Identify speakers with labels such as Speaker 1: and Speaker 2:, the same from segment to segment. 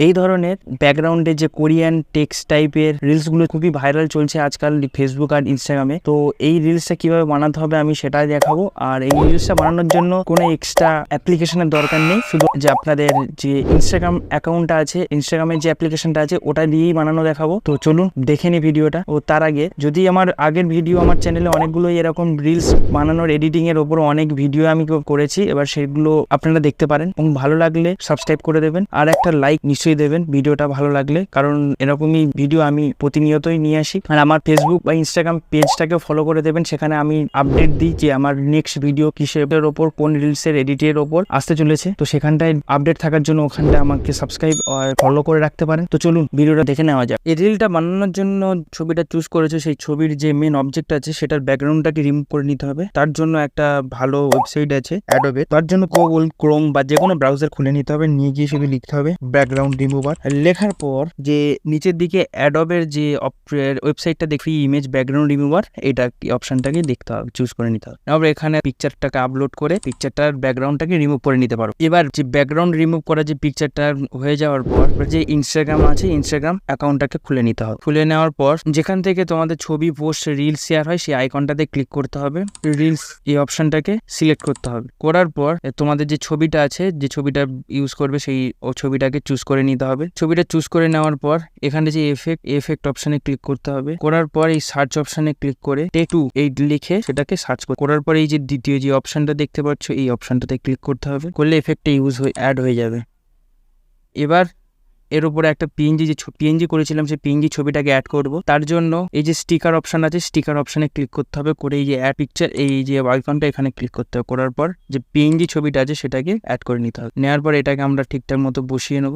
Speaker 1: এই ধরনের ব্যাকগ্রাউন্ডে যে কোরিয়ান টেক্সট টাইপের রিলসগুলো খুবই ভাইরাল চলছে আজকাল ফেসবুক আর ইনস্টাগ্রামে। তো এই রিলসটা কিভাবে বানাতে হবে আমি সেটাই দেখাবো। আর এই রিলসটা বানানোর জন্য কোনো এক্সট্রা অ্যাপ্লিকেশনের দরকার নেই, শুধু যে আপনাদের যে ইনস্টাগ্রাম অ্যাকাউন্টটা আছে, ইনস্টাগ্রামের যে অ্যাপ্লিকেশনটা আছে ওটা দিয়েই বানানো দেখাবো। তো চলুন দেখে নিই ভিডিওটা। ও তার আগে যদি আমার আগের ভিডিও, আমার চ্যানেলে অনেকগুলো এরকম রিলস বানানোর এডিটিং এর ওপর অনেক ভিডিও আমি করেছি, এবার সেগুলো আপনারা দেখতে পারেন এবং ভালো লাগলে সাবস্ক্রাইব করে দেবেন আর একটা লাইক নিশ্চয়ই দেবেন ভিডিওটা ভালো লাগলে, কারণ এরকমই ভিডিও আমি প্রতিনিয়তই নিয়ে আসি। আর আমার ফেসবুক বা ইনস্টাগ্রাম পেজটাকে ফলো করে দেবেন, সেখানে আমি আপডেট দিই যে আমার নেক্সট ভিডিও কিসের ওপর, কোন রিলসের এডিটের ওপর আসতে চলেছে। তো সেখানটায় আপডেট থাকার জন্য ওখানটা আমাকে সাবস্ক্রাইব আর ফলো করে রাখতে পারেন। তো চলুন ভিডিওটা দেখে নেওয়া যাক। এই রিলটা বানানোর জন্য ছবিটা চুজ করেছে, সেই ছবির যে মেন অবজেক্ট আছে সেটার ব্যাকগ্রাউন্ডটাকে রিমুভ করে নিতে হবে। তার জন্য একটা ভালো ওয়েবসাইট আছে অ্যাডোবে, তার জন্য গুগল ক্রোম বা যে কোনো ব্রাউজার খুলে নিতে হবে, নিয়ে গিয়ে শুধু লিখতে হবে ব্যাকগ্রাউন্ড রিমুভার। লেখার পর যে নিচের দিকে অ্যাডোবের যে ওয়েবসাইটটা দেখি ইমেজ ব্যাকগ্রাউন্ড রিমুভার, এটা অপশনটাকে দেখতে হবে, চুজ করে নিতে হবে। তারপর এখানে পিকচারটাকে আপলোড করে পিকচারটার ব্যাকগ্রাউন্ডটাকে রিমুভ করে নিতে পারো। এবার যে ব্যাকগ্রাউন্ড রিমুভ করা যে পিকচারটা হয়ে যাওয়ার পর যে ইনস্টাগ্রাম আছে, ইনস্টাগ্রাম অ্যাকাউন্টটাকে খুলে নিতে হবে। খুলে নেওয়ার পর যেখান থেকে তোমাদের ছবি, পোস্ট, রিলস শেয়ার হয় সেই আইকনটাতে ক্লিক করতে হবে। রিলস এই অপশনটাকে সিলেক্ট করতে হবে। করার পর তোমাদের যে ছবিটা আছে, যে ছবিটা ইউজ করবে সেই ছবিটাকে চুজ করে নিতে হবে। ছবিটা চুজ করে নেওয়ার পর এখানে যে এফেক্ট অপশনে ক্লিক করতে হবে। করার পর এই সার্চ অপশনে ক্লিক করে টেক 2 এই লিখে সেটাকে সার্চ করার পর এই যে দ্বিতীয় যে অপশনটা দেখতে পাচ্ছ এই অপশনটাতে ক্লিক করতে হবে। করলে এফেক্টটা অ্যাড হয়ে যাবে। এবার এর উপরে একটা পিএনজি করেছিলাম, সেই পিএনজি ছবিটাকে অ্যাড করব। তার জন্য এই যে স্টিকার অপশন আছে, স্টিকার অপশনে ক্লিক করতে হবে। করে এই যে অ্যাড পিকচার, এই যে আইকনটা এখানে ক্লিক করতে হবে। করার পর যে পিএনজি ছবিটা আছে সেটাকে অ্যাড করে নিতে হবে। নেওয়ার পর এটাকে আমরা ঠিকঠাক মতো বসিয়ে নেব।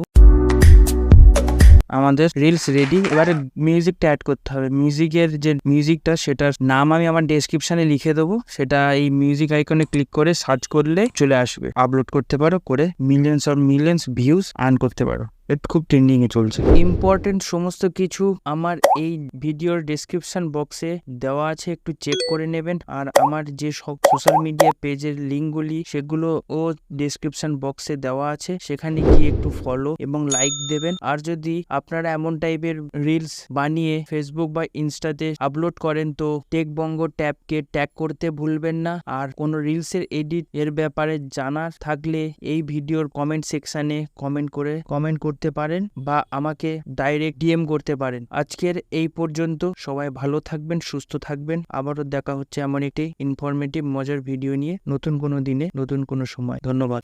Speaker 1: আমাদের রিলস রেডি। এবারে মিউজিকটা অ্যাড করতে হবে। মিউজিকের যে মিউজিকটা সেটার নাম আমি আমার ডেসক্রিপশনে লিখে দেবো, সেটা এই মিউজিক আইকনে ক্লিক করে সার্চ করলে চলে আসবে। আপলোড করতে পারো, করে মিলিয়ন্স ভিউজ আর্ন করতে পারো। এটা খুব ট্রেন্ডিং এ চলছে। ইম্পর্টেন্ট সমস্ত কিছু আমার এই ভিডিওর ডেসক্রিপশন বক্সে দেওয়া আছে, একটু চেক করে নেবেন। আর আমার যে সব সোশ্যাল মিডিয়া পেজের লিঙ্কগুলি সেগুলো ও ডেসক্রিপশন বক্সে দেওয়া আছে, সেখানে গিয়ে একটু ফলো এবং লাইক দেবেন। আর যদি আপনারা এমন টাইপের রিলস বানিয়ে ফেসবুক বা ইনস্টাতে আপলোড করেন তো TechBongoTabকে ট্যাগ করতে ভুলবেন না। আর কোনো রিলসের এডিট এর ব্যাপারে জানার থাকলে এই ভিডিওর কমেন্ট সেকশনে কমেন্ট করতে পারেন বা আমাকে ডাইরেক্ট ডিএম করতে পারেন। আজকের এই পর্যন্ত। সবাই ভালো থাকবেন, সুস্থ থাকবেন। আবারও দেখা হচ্ছে এমন একটি ইনফরমেটিভ মজার ভিডিও নিয়ে নতুন কোনো দিনে, নতুন কোনো সময়। ধন্যবাদ।